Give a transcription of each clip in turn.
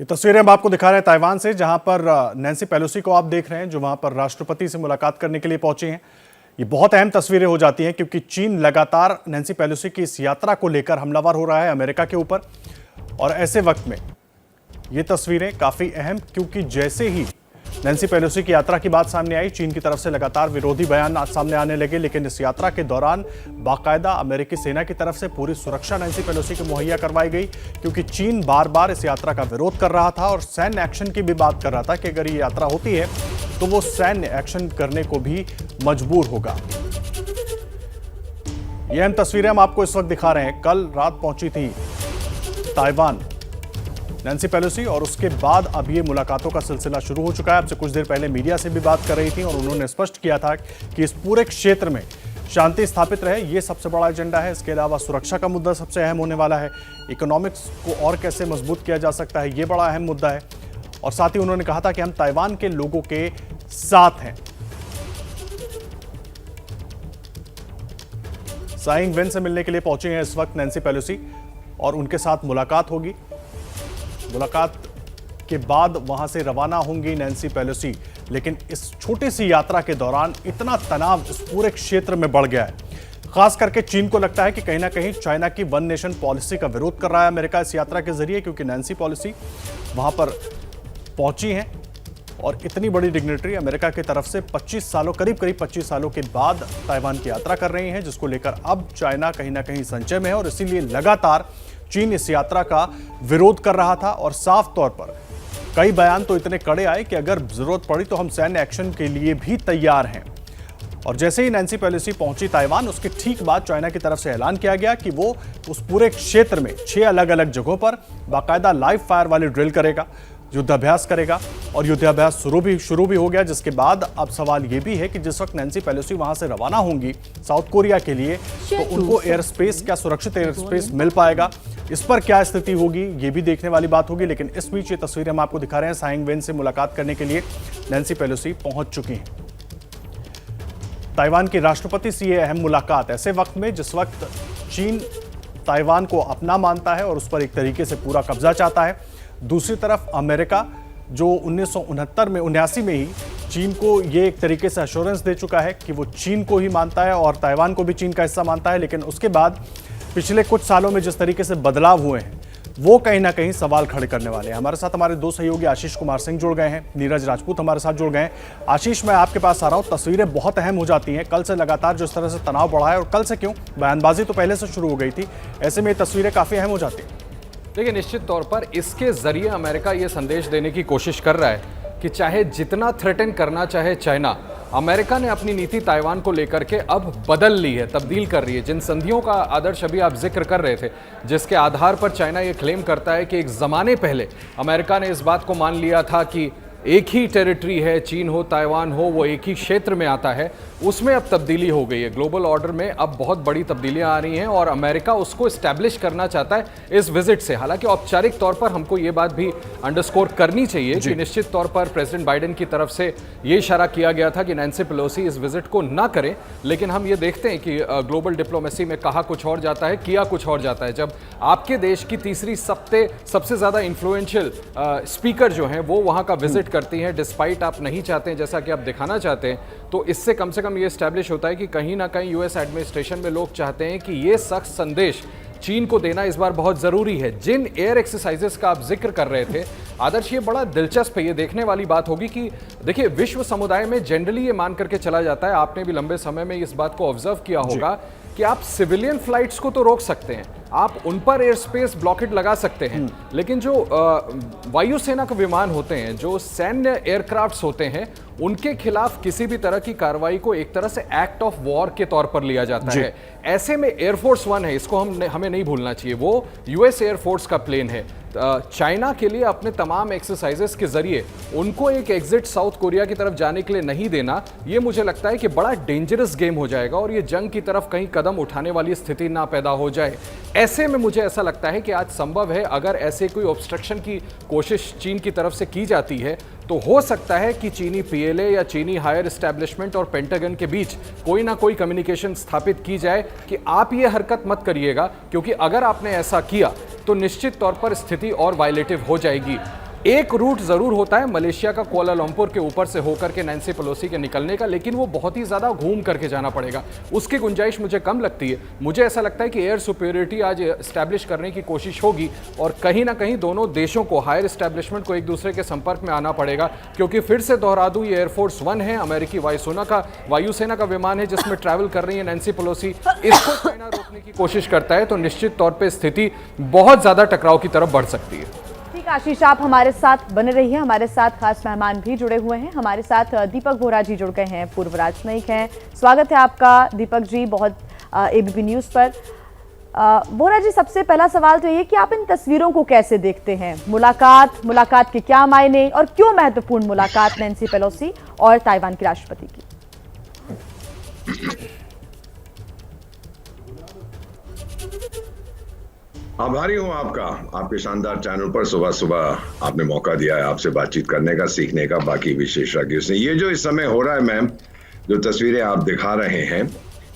ये तस्वीरें हम आपको दिखा रहे हैं ताइवान से, जहां पर नैन्सी पेलोसी को आप देख रहे हैं जो वहां पर राष्ट्रपति से मुलाकात करने के लिए पहुंची हैं। ये बहुत अहम तस्वीरें हो जाती हैं क्योंकि चीन लगातार नैन्सी पेलोसी की इस यात्रा को लेकर हमलावर हो रहा है अमेरिका के ऊपर। और ऐसे वक्त में ये तस्वीरें काफी अहम, क्योंकि जैसे ही नैन्सी पेलोसी की यात्रा की बात सामने आई, चीन की तरफ से लगातार विरोधी बयान सामने आने लगे। लेकिन इस यात्रा के दौरान बाकायदा अमेरिकी सेना की तरफ से पूरी सुरक्षा नैन्सी पेलोसी को मुहैया करवाई गई, क्योंकि चीन बार बार इस यात्रा का विरोध कर रहा था और सैन्य एक्शन की भी बात कर रहा था कि अगर ये यात्रा होती है तो वो सैन्य एक्शन करने को भी मजबूर होगा। ये अहम तस्वीरें हम आपको इस वक्त दिखा रहे हैं। कल रात पहुंची थी ताइवान नैन्सी पेलोसी और उसके बाद अब ये मुलाकातों का सिलसिला शुरू हो चुका है। अब से कुछ देर पहले मीडिया से भी बात कर रही थी और उन्होंने स्पष्ट किया था कि इस पूरे क्षेत्र में शांति स्थापित रहे, ये सबसे बड़ा एजेंडा है। इसके अलावा सुरक्षा का मुद्दा सबसे अहम होने वाला है। इकोनॉमिक्स को और कैसे मजबूत किया जा सकता है, ये बड़ा अहम मुद्दा है। और साथ ही उन्होंने कहा था कि हम ताइवान के लोगों के साथ हैं। साई इंग-वेन से मिलने के लिए पहुंचे हैं इस वक्त नैन्सी पेलोसी और उनके साथ मुलाकात होगी। मुलाकात के बाद वहां से रवाना होंगी नैन्सी पेलोसी। लेकिन इस छोटी सी यात्रा के दौरान इतना तनाव इस पूरे क्षेत्र में बढ़ गया है। खास करके चीन को लगता है कि कहीं ना कहीं चाइना की वन नेशन पॉलिसी का विरोध कर रहा है अमेरिका इस यात्रा के जरिए, क्योंकि नैन्सी पेलोसी वहां पर पहुंची हैं और इतनी बड़ी डिग्नेटरी अमेरिका की तरफ से 25 सालों करीब 25 सालों के बाद ताइवान की यात्रा कर रही हैं, जिसको लेकर अब चाइना कहीं ना कहीं संशय में है। और इसीलिए लगातार चीन इस यात्रा का विरोध कर रहा था और साफ तौर पर कई बयान तो इतने कड़े आए कि अगर जरूरत पड़ी तो हम सैन्य एक्शन के लिए भी तैयार हैं। और जैसे ही नैन्सी पेलोसी पहुंची ताइवान, उसके ठीक बाद चाइना की तरफ से ऐलान किया गया कि वो उस पूरे क्षेत्र में 6 अलग अलग जगहों पर बाकायदा लाइव फायर वाली ड्रिल करेगा, युद्धाभ्यास करेगा। और युद्धाभ्यास शुरू भी हो गया, जिसके बाद अब सवाल ये भी है कि जिस वक्त नैन्सी पेलोसी वहां से रवाना होंगी साउथ कोरिया के लिए, तो उनको एयर स्पेस, क्या सुरक्षित एयर स्पेस मिल पाएगा, इस पर क्या स्थिति होगी, ये भी देखने वाली बात होगी। लेकिन इस बीच ये तस्वीरें हम आपको दिखा रहे हैं, साई इंग-वेन से मुलाकात करने के लिए नैन्सी पेलोसी पहुंच चुकी हैं। ताइवान के राष्ट्रपति से ये अहम मुलाकात ऐसे वक्त में जिस वक्त चीन ताइवान को अपना मानता है और उस पर एक तरीके से पूरा कब्जा चाहता है। दूसरी तरफ अमेरिका, जो 1989 में ही चीन को ये एक तरीके से अश्योरेंस दे चुका है कि वो चीन को ही मानता है और ताइवान को भी चीन का हिस्सा मानता है। लेकिन उसके बाद पिछले कुछ सालों में जिस तरीके से बदलाव हुए हैं, वो कहीं ना कहीं सवाल खड़े करने वाले हैं। हमारे साथ हमारे दो सहयोगी आशीष कुमार सिंह जुड़ गए हैं, नीरज राजपूत हमारे साथ जुड़ गए हैं। आशीष, मैं आपके पास आ रहा हूं। तस्वीरें बहुत अहम हो जाती हैं। कल से लगातार जिस तरह से तनाव बढ़ा है, और कल से क्यों, बयानबाजी तो पहले से शुरू हो गई थी, ऐसे में ये तस्वीरें काफी अहम हो जाती हैं। देखिए, निश्चित तौर पर इसके जरिए अमेरिका ये संदेश देने की कोशिश कर रहा है कि चाहे जितना थ्रेटन करना चाहे चाइना, अमेरिका ने अपनी नीति ताइवान को लेकर के अब बदल ली है, तब्दील कर रही है। जिन संधियों का आदर्श अभी आप जिक्र कर रहे थे, जिसके आधार पर चाइना ये क्लेम करता है कि एक ज़माने पहले अमेरिका ने इस बात को मान लिया था कि एक ही टेरिटरी है, चीन हो ताइवान हो, वो एक ही क्षेत्र में आता है, उसमें अब तब्दीली हो गई है। ग्लोबल ऑर्डर में अब बहुत बड़ी तब्दीलियां आ रही हैं और अमेरिका उसको इस्टेब्लिश करना चाहता है इस विजिट से। हालांकि औपचारिक तौर पर हमको ये बात भी अंडरस्कोर करनी चाहिए कि निश्चित तौर पर प्रेसिडेंट बाइडेन की तरफ से ये इशारा किया गया था कि नैन्सी पेलोसी इस विजिट को ना करें। लेकिन हम ये देखते हैं कि ग्लोबल डिप्लोमेसी में कहा कुछ और जाता है, किया कुछ और जाता है। जब आपके देश की तीसरी सबसे ज़्यादा इन्फ्लुएंशियल स्पीकर जो हैं वो वहाँ का विजिट करती हैं, डिस्पाइट आप नहीं चाहते हैं, जैसा कि आप दिखाना चाहते हैं, तो इससे कम से कम ये एस्टैब्लिश होता है कि कहीं ना कहीं यूएस एडमिनिस्ट्रेशन में लोग चाहते हैं कि ये सख्त संदेश चीन को देना इस बार बहुत जरूरी है। जिन एयर एक्सरसाइजेस का आप जिक्र कर रहे थे आदर्श, ये बड़ा दिलचस्प है। ये देखने वाली बात होगी कि देखिए, विश्व समुदाय में जनरली ये मान करके चला जाता है, आपने भी लंबे समय में इस बात को ऑब्जर्व किया होगा कि आप सिविलियन फ्लाइट्स को तो रोक सकते हैं, आप उन पर एयर स्पेस ब्लॉकेट लगा सकते हैं, लेकिन जो वायुसेना के विमान होते हैं, जो सैन्य एयरक्राफ्ट्स होते हैं, उनके खिलाफ किसी भी तरह की कार्रवाई को एक तरह से एक्ट ऑफ वॉर के तौर पर लिया जाता है। ऐसे में एयरफोर्स वन है, इसको हमें नहीं भूलना चाहिए, वो यूएस एयरफोर्स का प्लेन है। चाइना के लिए अपने तमाम एक्सरसाइजेस के जरिए उनको एक एग्जिट साउथ कोरिया की तरफ जाने के लिए नहीं देना, ये मुझे लगता है कि बड़ा डेंजरस गेम हो जाएगा और ये जंग की तरफ कहीं कदम उठाने वाली स्थिति ना पैदा हो जाए। ऐसे में मुझे ऐसा लगता है कि आज संभव है, अगर ऐसे कोई ऑब्स्ट्रक्शन की कोशिश चीन की तरफ से की जाती है, तो हो सकता है कि चीनी पीएलए या चीनी हायर एस्टैब्लिशमेंट और पेंटागन के बीच कोई ना कोई कम्युनिकेशन स्थापित की जाए कि आप ये हरकत मत करिएगा, क्योंकि अगर आपने ऐसा किया तो निश्चित तौर पर स्थिति और वायलेटिव हो जाएगी। एक रूट जरूर होता है मलेशिया का कुआलालंपुर के ऊपर से होकर के नैन्सी पेलोसी के निकलने का, लेकिन वो बहुत ही ज्यादा घूम करके जाना पड़ेगा। उसकी गुंजाइश मुझे कम लगती है। मुझे ऐसा लगता है कि एयर सुपीरियरिटी आज एस्टैब्लिश करने की कोशिश होगी और कहीं ना कहीं दोनों देशों को, हायर एस्टैब्लिशमेंट को एक दूसरे के संपर्क में आना पड़ेगा, क्योंकि फिर से दोहरा दूं, ये एयरफोर्स 1 है, अमेरिकी वायुसेना का विमान है जिसमें ट्रैवल कर रही है नैन्सी पेलोसी। इसको चाइना रोकने की कोशिश करता है तो निश्चित तौर पर स्थिति बहुत ज्यादा टकराव की तरफ बढ़ सकती है। ठीक, आशीष आप हमारे साथ बने रहिए। हमारे साथ खास मेहमान भी जुड़े हुए हैं। हमारे साथ दीपक बोहरा जी जुड़ गए हैं, पूर्व राजनयिक हैं। स्वागत है आपका दीपक जी, बहुत एबीपी न्यूज़ पर। बोहरा जी, सबसे पहला सवाल तो ये कि आप इन तस्वीरों को कैसे देखते हैं? मुलाकात के क्या मायने और क्यों महत्वपूर्ण मुलाकात नैन्सी पेलोसी और ताइवान के राष्ट्रपति की? आभारी हूं आपके शानदार चैनल पर सुबह सुबह आपने मौका दिया है आपसे बातचीत करने का, सीखने का, बाकी विशेषज्ञों से। ये जो इस समय हो रहा है मैम, जो तस्वीरें आप दिखा रहे हैं,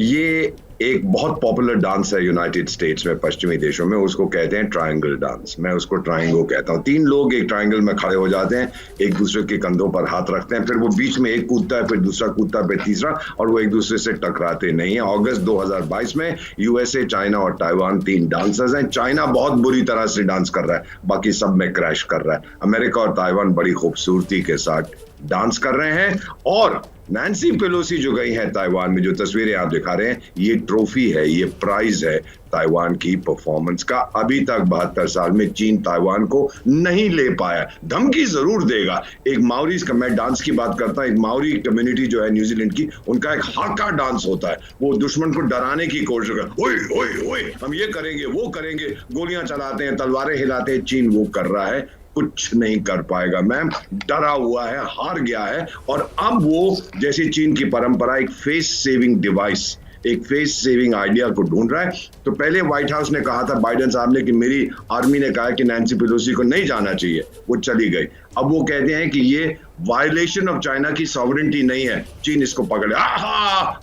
ये एक बहुत पॉपुलर डांस है यूनाइटेड स्टेट्स में, पश्चिमी देशों में। उसको कहते हैं ट्रायंगल डांस। मैं उसको ट्रायंगो कहता हूँ। 3 लोग एक ट्रायंगल में खड़े हो जाते हैं, एक दूसरे के कंधों पर हाथ रखते हैं, फिर वो बीच में एक कूदता है, फिर दूसरा कूदता है, फिर तीसरा, और वो एक दूसरे से टकराते नहीं है। अगस्त 2022 में यूएसए, चाइना और ताइवान 3 डांसर्स हैं। चाइना बहुत बुरी तरह से डांस कर रहा है, बाकी सब में क्रैश कर रहा है। अमेरिका और ताइवान बड़ी खूबसूरती के साथ डांस कर रहे हैं। और नैन्सी पेलोसी जो गई है ताइवान में, जो तस्वीरें आप दिखा रहे हैं, ये ट्रॉफी है, ये प्राइज है ताइवान की परफॉर्मेंस का। अभी तक 72 साल में चीन ताइवान को नहीं ले पाया। धमकी जरूर देगा। एक माओरीज का, मैं डांस की बात करता हूं, एक माओरी कम्युनिटी जो है न्यूजीलैंड की, उनका एक हाका डांस होता है। वो दुश्मन को डराने की कोशिश कर, ओए ओए ओए हम ये करेंगे, वो करेंगे, गोलियां चलाते हैं, तलवारें हिलाते हैं। चीन वो कर रहा है, कुछ नहीं कर पाएगा मैम, डरा हुआ है, हार गया है। और अब वो, जैसे चीन की परंपरा, एक फेस सेविंग डिवाइस, एक फेस सेविंग आइडिया को ढूंढ रहा है। तो पहले व्हाइट हाउस ने कहा था, बाइडेन साहब ने, कि मेरी आर्मी ने कहा कि नैन्सी पेलोसी को नहीं जाना चाहिए, वो चली गई। अब वो कहते हैं कि ये वायलेशन ऑफ चाइना की सॉवरेंटी नहीं है, चीन इसको पकड़े।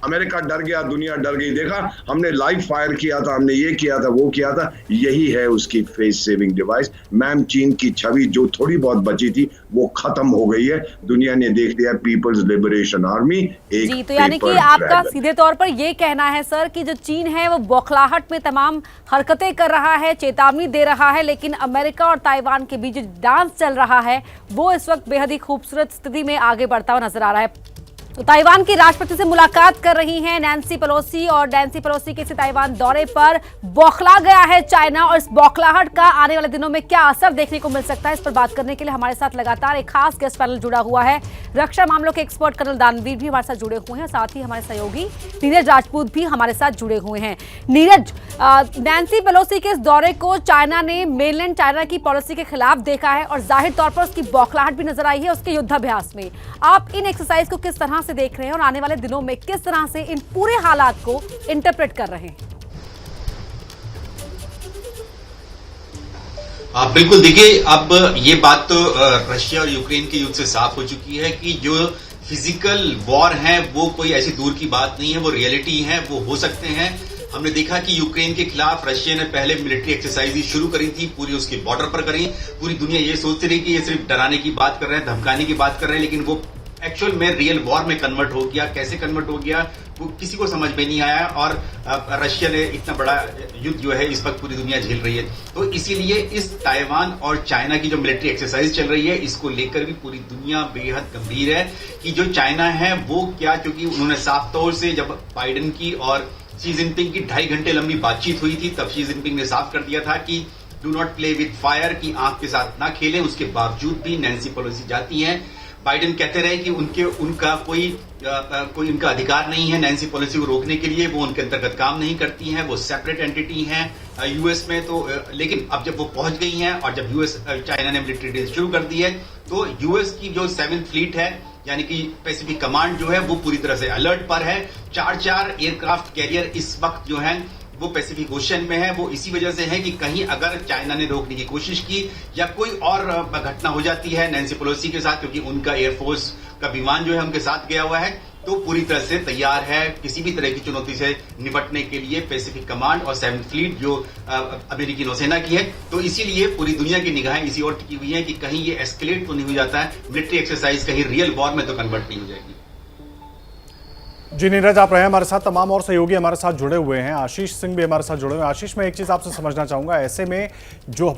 अमेरिका डर गया, दुनिया डर गई, देखा हमने लाइव फायर किया था, हमने ये किया था, वो किया था। यही है उसकी फेस सेविंग डिवाइस। मैम, चीन की छवि जो थोड़ी बहुत बची थी वो खत्म हो गई है। दुनिया ने देख लिया पीपल्स लिबरेशन आर्मी एक जी। तो यानी कि आपका सीधे तौर पर ये कहना है सर कि जो चीन है वो बौखलाहट में तमाम हरकतें कर रहा है, चेतावनी दे रहा है, लेकिन अमेरिका और ताइवान के बीच जो डांस चल रहा है वो इस वक्त बेहद ही खूबसूरत स्थिति में आगे बढ़ता हुआ नजर आ रहा है। तो ताइवान की राष्ट्रपति से मुलाकात कर रही हैं नैन्सी पेलोसी, और नैन्सी पेलोसी के इस ताइवान दौरे पर बौखला गया है चाइना, और इस बौखलाहट का आने वाले दिनों में क्या असर देखने को मिल सकता है, इस पर बात करने के लिए हमारे साथ लगातार एक खास गेस्ट पैनल जुड़ा हुआ है। रक्षा मामलों के एक्सपर्ट कर्नल दानवीर भी हमारे साथ जुड़े हुए हैं, साथ ही हमारे सहयोगी नीरज राजपूत भी हमारे साथ जुड़े हुए हैं। नीरज, नैन्सी पेलोसी के इस दौरे को चाइना ने मेनलैंड चाइना की पॉलिसी के खिलाफ देखा है, और जाहिर तौर पर उसकी बौखलाहट भी नजर आई है उसके युद्धाभ्यास में। आप इन एक्सरसाइज को किस तरह से देख रहे हैं और आने वाले दिनों में किस तरह से इन पूरे हालात को इंटरप्रेट कर रहे हैं? बिल्कुल, देखिए, अब ये बात तो रशिया और यूक्रेन के युद्ध से साफ हो चुकी है कि जो फिजिकल वॉर है वो कोई ऐसी दूर की बात नहीं है, वो रियलिटी है, वो हो सकते हैं। हमने देखा कि यूक्रेन के खिलाफ रशिया ने पहले मिलिट्री एक्सरसाइज शुरू करी थी, पूरी उसके बॉर्डर पर करी। पूरी दुनिया ये सोचती रही कि ये सिर्फ डराने की बात कर रहे हैं, धमकाने की बात कर रहे हैं, लेकिन वो एक्चुअल में रियल वॉर में कन्वर्ट हो गया। कैसे कन्वर्ट हो गया वो किसी को समझ में नहीं आया, और रशिया ने इतना बड़ा युद्ध जो है इस वक्त पूरी दुनिया झेल रही है। तो इसीलिए इस ताइवान और चाइना की जो मिलिट्री एक्सरसाइज चल रही है, इसको लेकर भी पूरी दुनिया बेहद गंभीर है कि जो चाइना है वो क्या, क्योंकि उन्होंने साफ तौर से, जब बाइडेन की और शी जिनपिंग की 2.5 घंटे लंबी बातचीत हुई थी, तब शी जिनपिंग ने साफ कर दिया था कि do not play with fire, की आंख के साथ ना खेलें। उसके बावजूद भी नैन्सी पेलोसी जाती हैं। बाइडेन कहते रहे कि उनका कोई उनका अधिकार नहीं है नैन्सी पेलोसी को रोकने के लिए, वो उनके अंतर्गत काम नहीं करती हैं, वो सेपरेट एंटिटी हैं यूएस में। तो लेकिन अब जब वो पहुंच गई हैं और जब यूएस चाइना ने मिलिट्री ड्रिल शुरू कर दी है, तो यूएस की जो 7th फ्लीट है, यानी कि पैसिफिक कमांड जो है, वो पूरी तरह से अलर्ट पर है। 4 एयरक्राफ्ट कैरियर इस वक्त जो है वो पैसिफिक ओशन में है। वो इसी वजह से है कि कहीं अगर चाइना ने रोकने की कोशिश की या कोई और घटना हो जाती है नैन्सी पेलोसी के साथ, क्योंकि उनका एयरफोर्स का विमान जो है उनके साथ गया हुआ है, तो पूरी तरह से तैयार है किसी भी तरह की चुनौती से निपटने के लिए। पैसिफिक कमांड और 7th फ्लीट जो अमेरिकी नौसेना की है, तो इसीलिए पूरी दुनिया की निगाहें इसी ओर टिकी हुई है कि कहीं ये एस्केलेट तो नहीं हो जाता है, मिलिट्री एक्सरसाइज कहीं रियल वॉर में तो कन्वर्ट नहीं हो जाएगी। जी नीरज, आप रहे हमारे साथ, तमाम और सहयोगी हमारे साथ जुड़े हुए हैं, आशीष सिंह भी हमारे साथ जुड़े हुए हैं। आशीष, मैं एक चीज़ आपसे समझना चाहूँगा, ऐसे में जो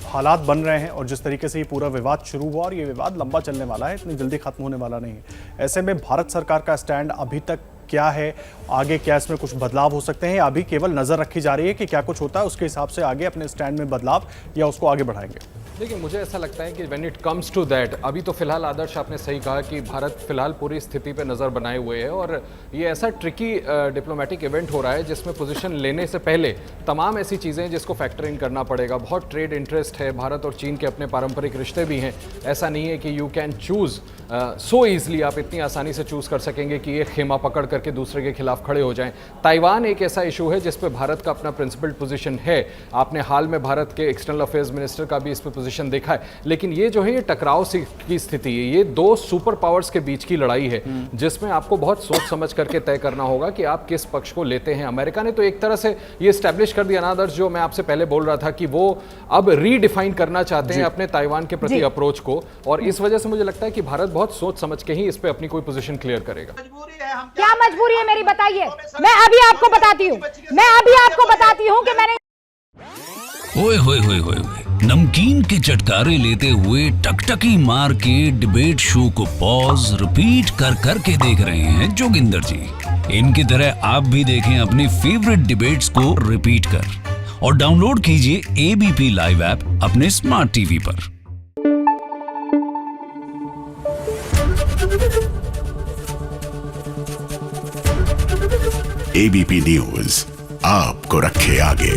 हालात बन रहे हैं और जिस तरीके से ये पूरा विवाद शुरू हुआ और ये विवाद लंबा चलने वाला है, इतनी जल्दी खत्म होने वाला नहीं है, ऐसे में भारत सरकार का स्टैंड अभी तक क्या है? आगे क्या इसमें कुछ बदलाव हो सकते हैं? अभी केवल नज़र रखी जा रही है कि क्या कुछ होता है, उसके हिसाब से आगे अपने स्टैंड में बदलाव या उसको आगे बढ़ाएंगे? देखिए, मुझे ऐसा लगता है कि when it comes to that, अभी तो फिलहाल आदर्श आपने सही कहा कि भारत फिलहाल पूरी स्थिति पे नज़र बनाए हुए है और ये ऐसा ट्रिकी डिप्लोमेटिक इवेंट हो रहा है जिसमें पोजीशन लेने से पहले तमाम ऐसी चीज़ें हैं जिसको फैक्टर इन करना पड़ेगा। बहुत ट्रेड इंटरेस्ट है, भारत और चीन के अपने पारंपरिक रिश्ते भी हैं। ऐसा नहीं है कि you can choose so easily, आप इतनी आसानी से चूज़ कर सकेंगे कि ये खेमा पकड़ करके दूसरे के खिलाफ खड़े हो जाएं। ताइवान एक ऐसा इशू है जिस पे भारत का अपना प्रिंसिपल्ड पोजीशन है। आपने हाल में भारत के एक्सटर्नल अफेयर्स मिनिस्टर का भी इस पे पोजीशन देखा है। लेकिन ये जो है ये टकराव की स्थिति है, ये दो सुपर पावर्स के बीच की लड़ाई है जिसमें आपको बहुत सोच समझ करके तय करना होगा कि आप किस पक्ष को लेते हैं। अमेरिका ने तो एक तरह से ये स्टैब्लिश कर दिया ना आदर्श, जो मैं आपसे पहले बोल रहा था कि वो अब रीडिफाइन करना चाहते हैं अपने ताइवान के प्रति अप्रोच को, और इस वजह से मुझे लगता है कि भारत बहुत सोच समझ के ही इस पे अपनी कोई पोजीशन क्लियर करेगा। क्या मजबूरी है मेरी, बताइए। मैं अभी आपको बताती हूँ कि मैंने ओए होए होए होए, नमकीन के चटकारे लेते हुए टकटकी मार के डिबेट शो को पॉज रिपीट कर करके देख रहे हैं जोगिंदर जी। इनकी तरह आप भी देखें अपनी फेवरेट डिबेट्स को रिपीट कर और डाउनलोड कीजिए एबीपी लाइव ऐप अपने स्मार्ट टीवी पर। एबीपी न्यूज आपको रखे आगे।